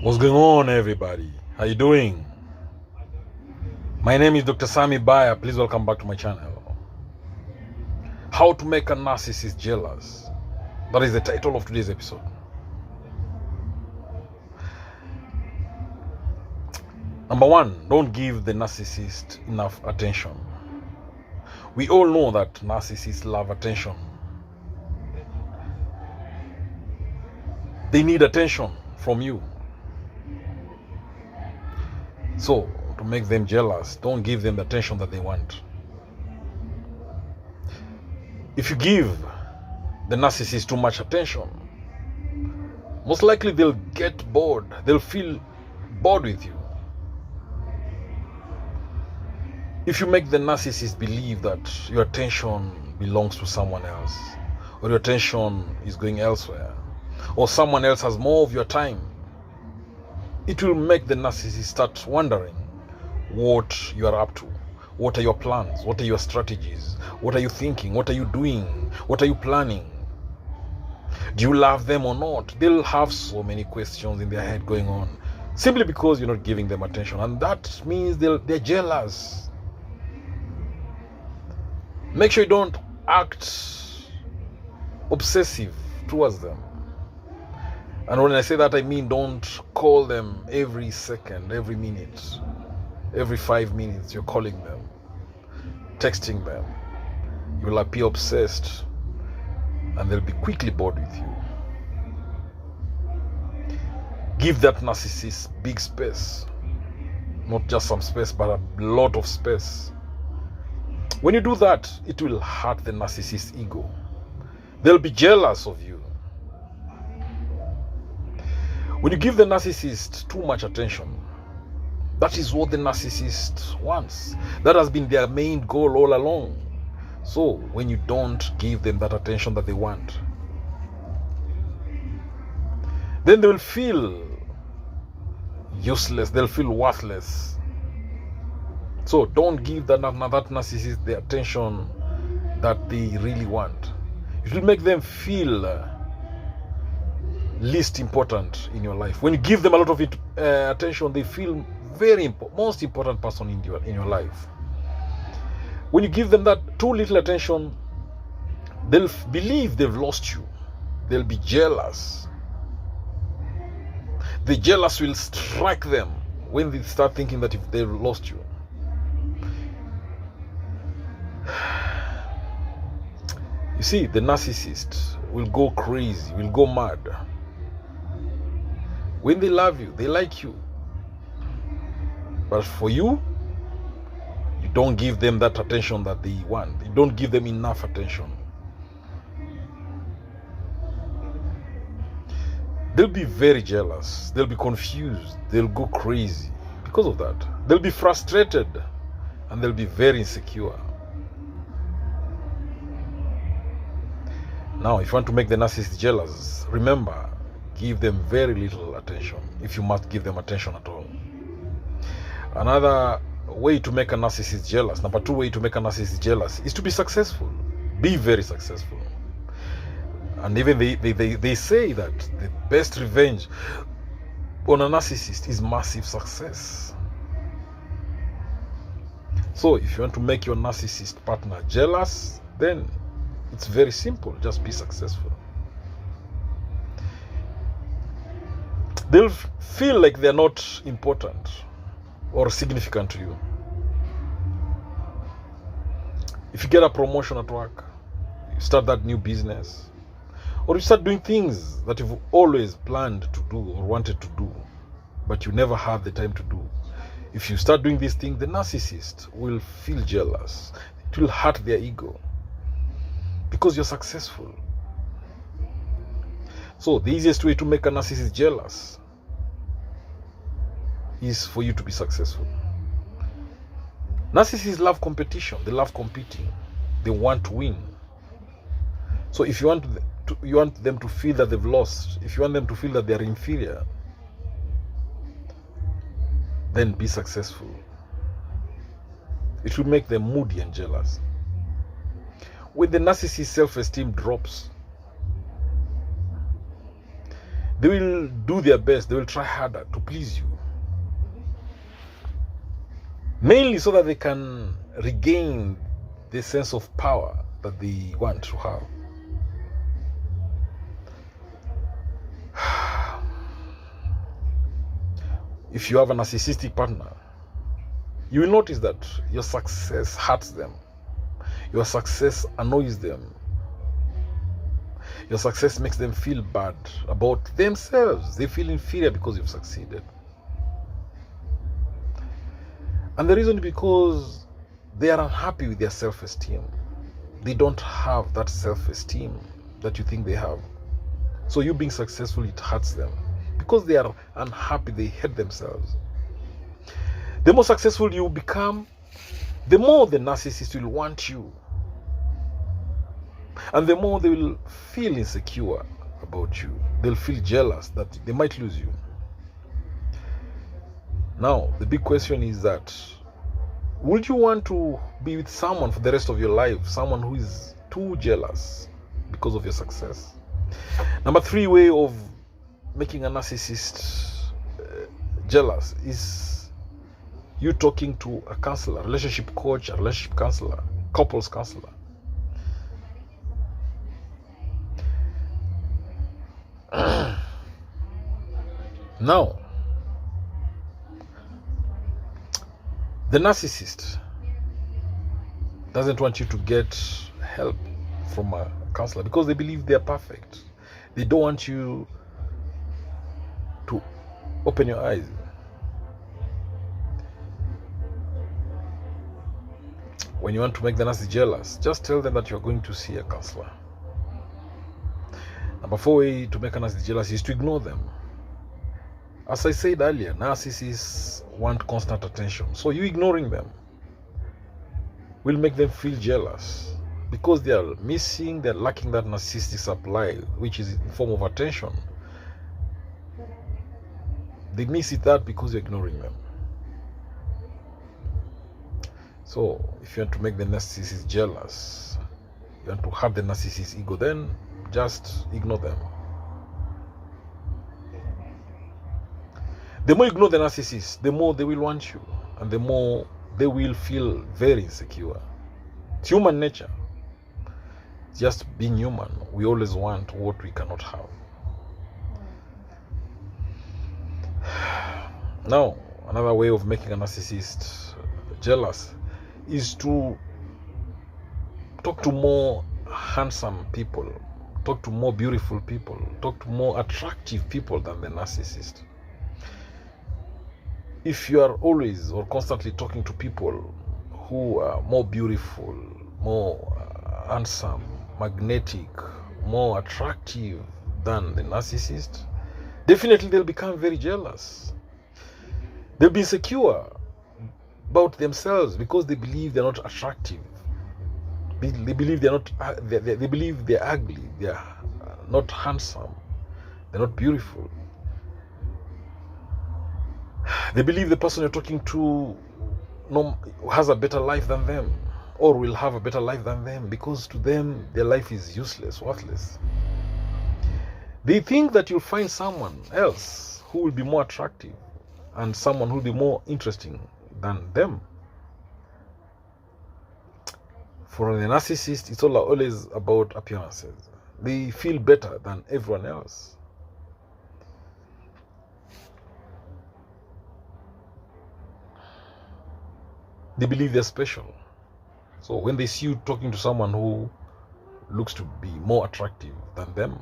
What's going on, everybody? How you doing? My name is Dr. Baya. Please welcome back to my channel. How to make a narcissist jealous. That is the title of today's episode. Number one, don't give the narcissist enough attention. We all know that narcissists love attention. They need attention from you. So, to make them jealous, don't give them the attention that they want. If you give the narcissist too much attention, most likely they'll get bored. They'll feel bored with you. If you make the narcissist believe that your attention belongs to someone else, or your attention is going elsewhere, or someone else has more of your time, it will make the narcissist start wondering what you are up to. What are your plans? What are your strategies? What are you thinking? What are you doing? What are you planning? Do you love them or not? They'll have so many questions in their head going on simply because you're not giving them attention, and that means they're jealous. Make sure you don't act obsessive towards them. And when I say that, I mean don't call them every second, every minute, every 5 minutes you're calling them, texting them. You will appear obsessed and they'll be quickly bored with you. Give that narcissist big space. Not just some space, but a lot of space. When you do that, it will hurt the narcissist's ego. They'll be jealous of you. When you give the narcissist too much attention, that is what the narcissist wants. That has been their main goal all along. So when you don't give them that attention that they want, then they will feel useless. They'll feel worthless. So don't give that narcissist the attention that they really want. It will make them feel least important in your life. When you give them a lot of attention, they feel most important person in your life. When you give them that too little attention, they'll believe they've lost you. They'll be jealous. The jealous will strike them when they start thinking that if they've lost you. You see, the narcissist will go crazy, will go mad. When they love you, they like you. But for you, you don't give them that attention that they want. You don't give them enough attention. They'll be very jealous. They'll be confused. They'll go crazy because of that. They'll be frustrated and they'll be very insecure. Now, if you want to make the narcissist jealous, remember, give them very little attention, if you must give them attention at all. Another way to make a narcissist jealous, number two way to make a narcissist jealous, is to be successful. Be very successful. And even they say that the best revenge on a narcissist is massive success. So if you want to make your narcissist partner jealous, then it's very simple. Just be successful. They'll feel like they're not important or significant to you. If you get a promotion at work, you start that new business, or you start doing things that you've always planned to do or wanted to do, but you never had the time to do. If you start doing these things, the narcissist will feel jealous. It will hurt their ego because you're successful. So the easiest way to make a narcissist jealous is for you to be successful. Narcissists love competition. They love competing. They want to win. So if you want them to feel that they've lost, if you want them to feel that they're inferior, then be successful. It will make them moody and jealous. When the narcissist's self-esteem drops, They will do their best. They will try harder to please you. Mainly so that they can regain the sense of power that they want to have. If you have a narcissistic partner, you will notice that your success hurts them. Your success annoys them. Your success makes them feel bad about themselves. They feel inferior because you've succeeded. And the reason is because they are unhappy with their self-esteem. They don't have that self-esteem that you think they have. So you being successful, it hurts them. Because they are unhappy, they hate themselves. The more successful you become, the more the narcissist will want you. And the more they will feel insecure about you. They'll feel jealous that they might lose you. Now, the big question is that, would you want to be with someone for the rest of your life? Someone who is too jealous because of your success? Number 3 way of making a narcissist jealous is you talking to a counselor, relationship coach, a relationship counselor, couples counselor. Now, the narcissist doesn't want you to get help from a counselor because they believe they are perfect. They don't want you to open your eyes. When you want to make the narcissist jealous, just tell them that you're going to see a counselor. Number 4 way to make a narcissist jealous is to ignore them. As I said earlier, narcissists want constant attention. So you ignoring them will make them feel jealous because they are missing, they're lacking that narcissistic supply, which is in form of attention. They miss it that because you're ignoring them. So if you want to make the narcissist jealous, you want to have the narcissist ego, then just ignore them. The more you ignore the narcissist, the more they will want you, and the more they will feel very insecure. It's human nature. It's just being human. We always want what we cannot have. Now, another way of making a narcissist jealous is to talk to more handsome people, talk to more beautiful people, talk to more attractive people than the narcissist. If you are always or constantly talking to people who are more beautiful, more handsome, magnetic, more attractive than the narcissist, definitely they'll become very jealous. They'll be insecure about themselves because they believe they're not attractive. They believe they're not. They believe they're ugly. They're not handsome. They're not beautiful. They believe the person you're talking to has a better life than them, or will have a better life than them, because to them their life is useless, worthless. They think that you'll find someone else who will be more attractive and someone who will be more interesting than them. For the narcissist, it's always about appearances. They feel better than everyone else. They believe they're special. So when they see you talking to someone who looks to be more attractive than them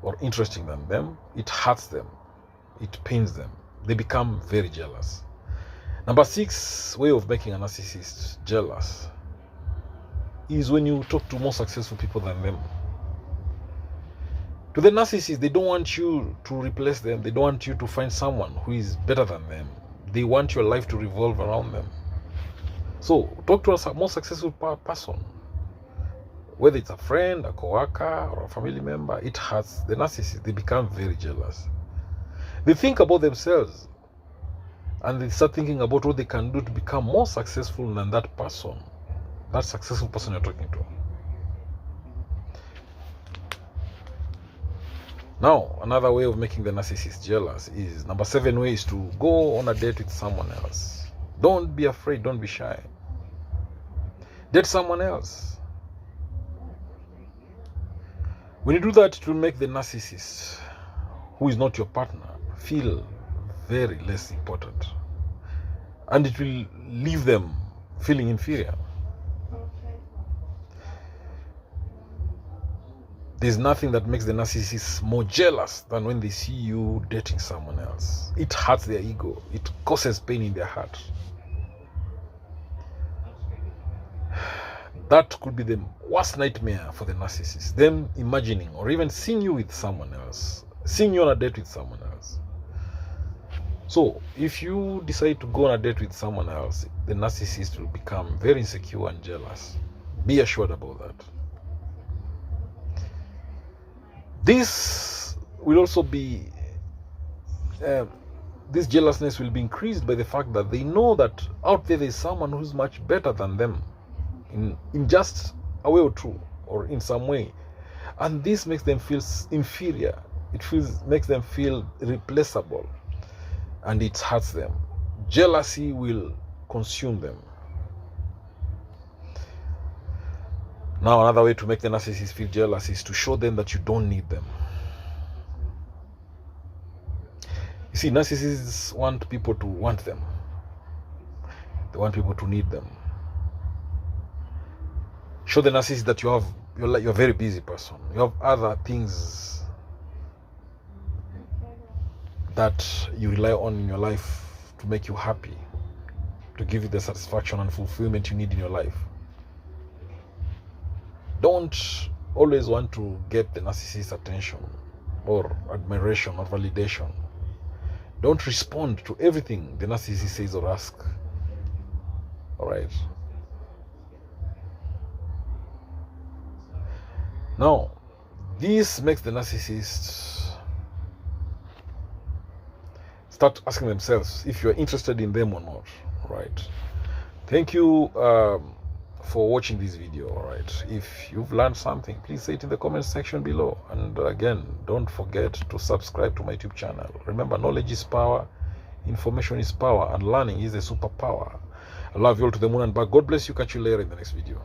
or interesting than them, it hurts them. It pains them. They become very jealous. Number 6 way of making a narcissist jealous is when you talk to more successful people than them. To the narcissist, they don't want you to replace them. They don't want you to find someone who is better than them. They want your life to revolve around them. So talk to a more successful person, whether it's a friend, a co-worker, or a family member. It hurts the narcissist. They become very jealous. They think about themselves and they start thinking about what they can do to become more successful than that person, that successful person you're talking to. Now, another way of making the narcissist jealous is number 7 way is to go on a date with someone else. Don't be afraid, don't be shy. Date someone else. When you do that, it will make the narcissist, who is not your partner, feel very less important. And it will leave them feeling inferior. There's nothing that makes the narcissist more jealous than when they see you dating someone else. It hurts their ego. It causes pain in their heart. That could be the worst nightmare for the narcissist. Them imagining or even seeing you with someone else. Seeing you on a date with someone else. So, if you decide to go on a date with someone else, the narcissist will become very insecure and jealous. Be assured about that. This will also be, this jealousness will be increased by the fact that they know that out there is someone who's much better than them in just a way or two, or in some way. And this makes them feel inferior. It makes them feel replaceable. And it hurts them. Jealousy will consume them. Now, another way to make the narcissist feel jealous is to show them that you don't need them. You see, narcissists want people to want them. They want people to need them. Show the narcissist that you're a very busy person. You have other things that you rely on in your life to make you happy, to give you the satisfaction and fulfillment you need in your life. Don't always want to get the narcissist's attention or admiration or validation. Don't respond to everything the narcissist says or asks. Alright? Now, this makes the narcissist start asking themselves if you're interested in them or not. Right? Thank you for watching this video. Alright, if you've learned something, please say it in the comment section below. And again, don't forget to subscribe to my YouTube channel. Remember, knowledge is power, information is power, and learning is a superpower. I love you all to the moon and back. God bless you. Catch you later in the next video.